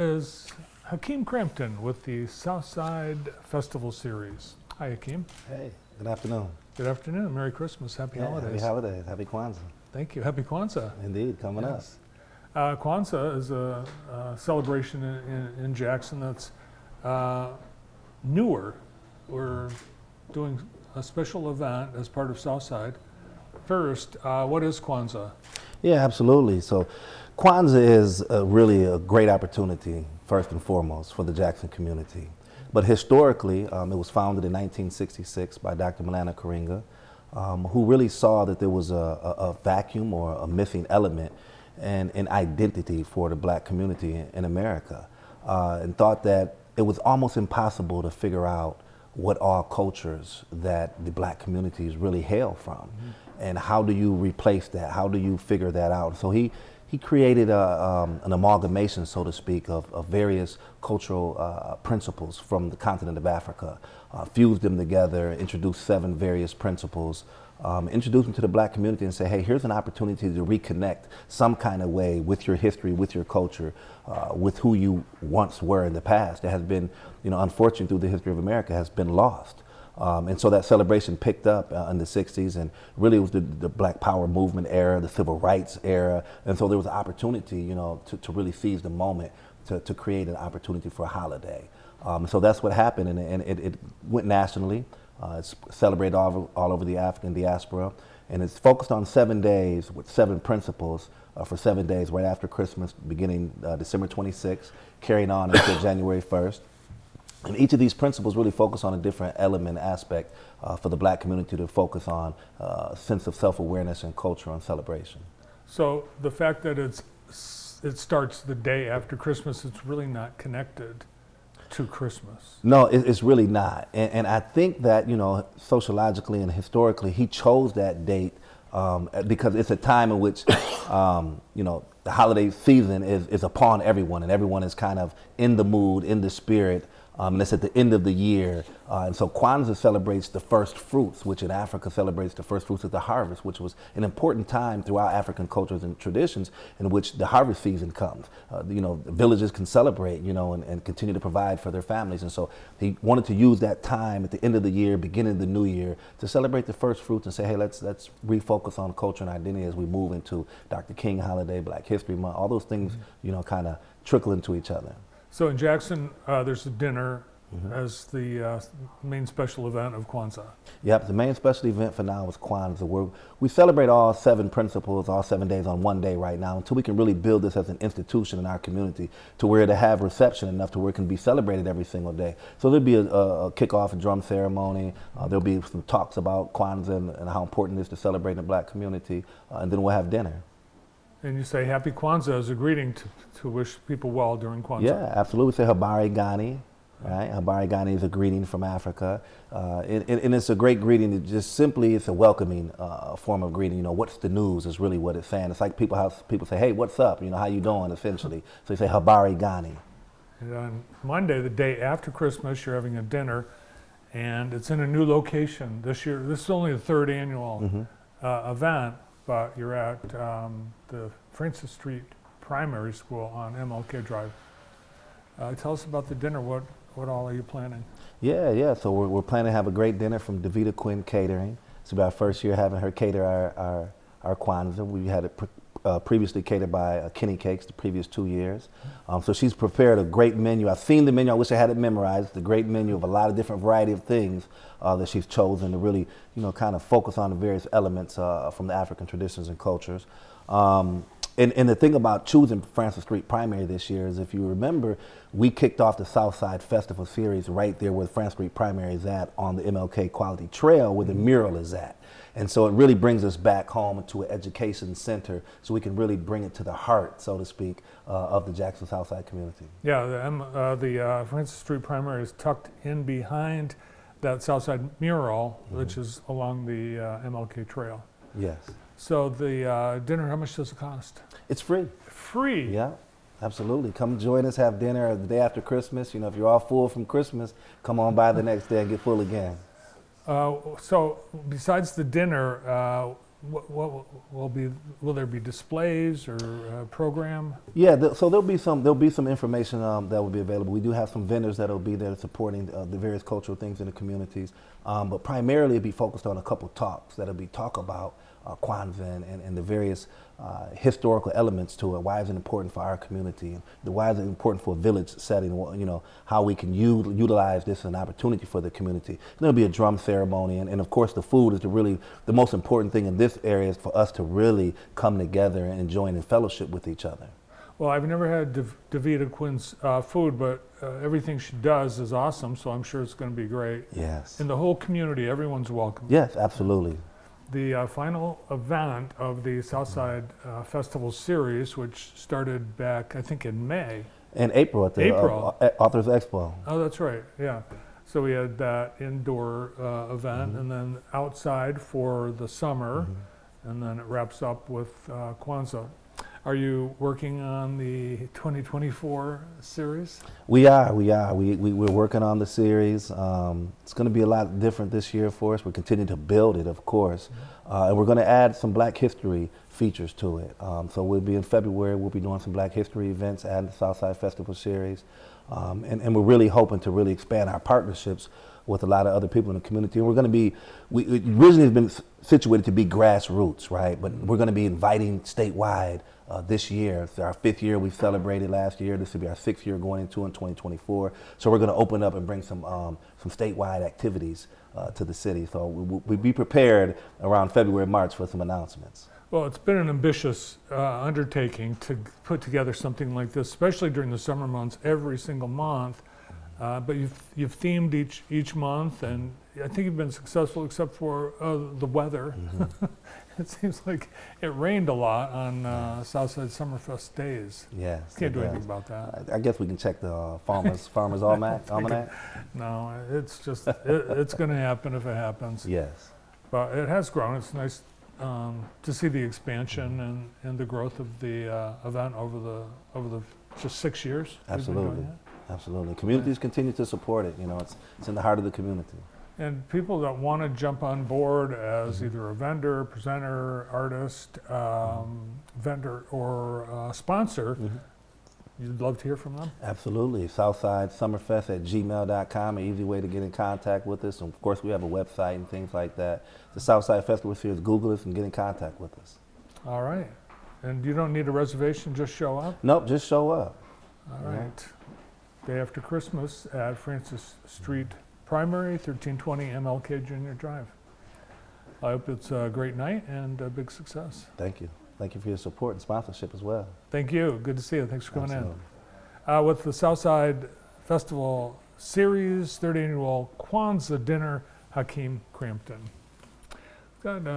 Is Hakeem Crampton with the Southside Festival Series. Hi, Hakeem. Hey, good afternoon. Good afternoon. Merry Christmas. Happy holidays. Happy holidays. Happy Kwanzaa. Thank you. Happy Kwanzaa. Indeed, coming Yes. Kwanzaa is a celebration in Jackson that's newer. We're doing a special event as part of Southside. First, what is Kwanzaa? Yeah, absolutely. So Kwanzaa is really a great opportunity, first and foremost, for the Jackson community. But historically, it was founded in 1966 by Dr. Milana Karinga, who really saw that there was a vacuum or a missing element and an identity for the black community in America, and thought that it was almost impossible to figure out what all cultures that the black communities really hail from. Mm-hmm. And how do you replace that? How do you figure that out? So he created an amalgamation, so to speak, of various cultural principles from the continent of Africa, fused them together, introduced 7 various principles, introduced them to the black community and say, hey, here's an opportunity to reconnect some kind of way with your history, with your culture, with who you once were in the past. That has been, unfortunately through the history of America, has been lost. And so that celebration picked up in the 60s, and really it was the Black Power movement era, the Civil Rights era. And so there was an opportunity, to really seize the moment to create an opportunity for a holiday. So that's what happened, and it went nationally. It's celebrated all over the African diaspora, and it's focused on 7 days with 7 principles for 7 days right after Christmas, beginning December 26th, carrying on until January 1st. And each of these principles really focus on a different element, aspect for the black community to focus on a sense of self-awareness and culture and celebration. So the fact that it starts the day after Christmas, it's really not connected to Christmas. No, it's really not. And I think that, sociologically and historically, he chose that date because it's a time in which, the holiday season is upon everyone, and everyone is kind of in the mood, in the spirit. And it's at the end of the year. And so Kwanzaa celebrates the first fruits, which in Africa celebrates the first fruits of the harvest, which was an important time throughout African cultures and traditions in which the harvest season comes. Villages can celebrate, and continue to provide for their families. And so he wanted to use that time at the end of the year, beginning of the new year, to celebrate the first fruits and say, hey, let's refocus on culture and identity as we move into Dr. King holiday, Black History Month, all those things, kind of trickle into each other. So in Jackson, there's a dinner as the main special event of Kwanzaa. Yep, the main special event for now is Kwanzaa. We celebrate all 7 principles, all 7 days on one day right now, until we can really build this as an institution in our community to where to have reception enough to where it can be celebrated every single day. So there'll be a kickoff and drum ceremony. There'll be some talks about Kwanzaa and how important it is to celebrate in the black community, and then we'll have dinner. And you say Happy Kwanzaa as a greeting to wish people well during Kwanzaa. Yeah, absolutely. We say Habari Gani, right? Habari Gani is a greeting from Africa. And it's a great greeting. It's a welcoming form of greeting. What's the news is really what it's saying. It's like people say, hey, what's up? How you doing, essentially. So you say Habari Gani. And on Monday, the day after Christmas, you're having a dinner, and it's in a new location this year. This is only the 3rd annual event. But you're at the Francis Street Primary School on MLK Drive. Tell us about the dinner. What all are you planning? Yeah. So we're planning to have a great dinner from Davita Quinn Catering. It's about our first year having her cater our Kwanzaa. We had it previously catered by Kenny Cakes the previous 2 years. So she's prepared a great menu. I've seen the menu. I wish I had it memorized. The great menu of a lot of different variety of things that she's chosen to really, kind of focus on the various elements from the African traditions and cultures. And the thing about choosing Francis Street Primary this year is, if you remember, we kicked off the Southside Festival Series right there where Francis Street Primary is at on the MLK Quality Trail where the mural is at. And so it really brings us back home to an education center so we can really bring it to the heart, so to speak, of the Jackson Southside community. Yeah, the Francis Street Primary is tucked in behind that Southside mural, which is along the MLK Trail. Yes. So the dinner, how much does it cost? It's free. Free? Yeah, absolutely. Come join us, have dinner the day after Christmas. If you're all full from Christmas, come on by the next day and get full again. So besides the dinner, what will there be displays or program? Yeah, so there'll be some information that will be available. We do have some vendors that'll be there supporting the various cultural things in the communities, but primarily it'll be focused on a couple talks that'll be talk about Kwanzaa and the various historical elements to it. Why is it important for our community? And why is it important for a village setting? You know, how we can utilize this as an opportunity for the community. And there'll be a drum ceremony, and of course the food is the most important thing in this area is for us to really come together and join in fellowship with each other. Well, I've never had Davida Quinn's food, but everything she does is awesome, so I'm sure it's going to be great. Yes. In the whole community, everyone's welcome. Yes, absolutely. The final event of the Southside Festival Series, which started back, I think, in May. In April at the Authors Expo. Oh, that's right, yeah. So we had that indoor event, and then outside for the summer, and then it wraps up with Kwanzaa. Are you working on the 2024 series? We are. We're working on the series. It's going to be a lot different this year for us. We're continuing to build it, of course. And we're going to add some Black History features to it. So we'll be in February, we'll be doing some Black History events at the Southside Festival Series. And we're really hoping to really expand our partnerships with a lot of other people in the community. And we're going to be, it originally has been situated to be grassroots, right? But we're going to be inviting statewide this year. It's our 5th year. We celebrated last year. This will be our 6th year going into in 2024. So we're going to open up and bring some statewide activities to the city. So we'll be prepared around February, March for some announcements. Well, it's been an ambitious undertaking to put together something like this, especially during the summer months, every single month. But you've themed each month, and I think you've been successful except for the weather. It seems like it rained a lot on Southside Summerfest days. Yes. Can't do anything about that. I guess we can check the Farmers Almanac. No, it's just, it's going to happen if it happens. Yes. But it has grown. It's nice to see the expansion and the growth of the event over the just 6 years. Absolutely. Absolutely. Communities continue to support it. You know, it's in the heart of the community. And people that want to jump on board as either a vendor, presenter, artist, vendor, or sponsor, you'd love to hear from them? Absolutely. Southside Summerfest at gmail.com, an easy way to get in contact with us. And of course, we have a website and things like that. The Southside Festival Series, Google us and get in contact with us. All right. And you don't need a reservation, just show up? Nope, just show up. All right. Day after Christmas at Francis Street Primary, 1320 MLK Junior Drive. I hope it's a great night and a big success. Thank you. Thank you for your support and sponsorship as well. Thank you. Good to see you. Thanks for coming Absolutely. in. With the Southside Festival Series, 3rd Annual Kwanzaa Dinner, Hakeem Crampton. Got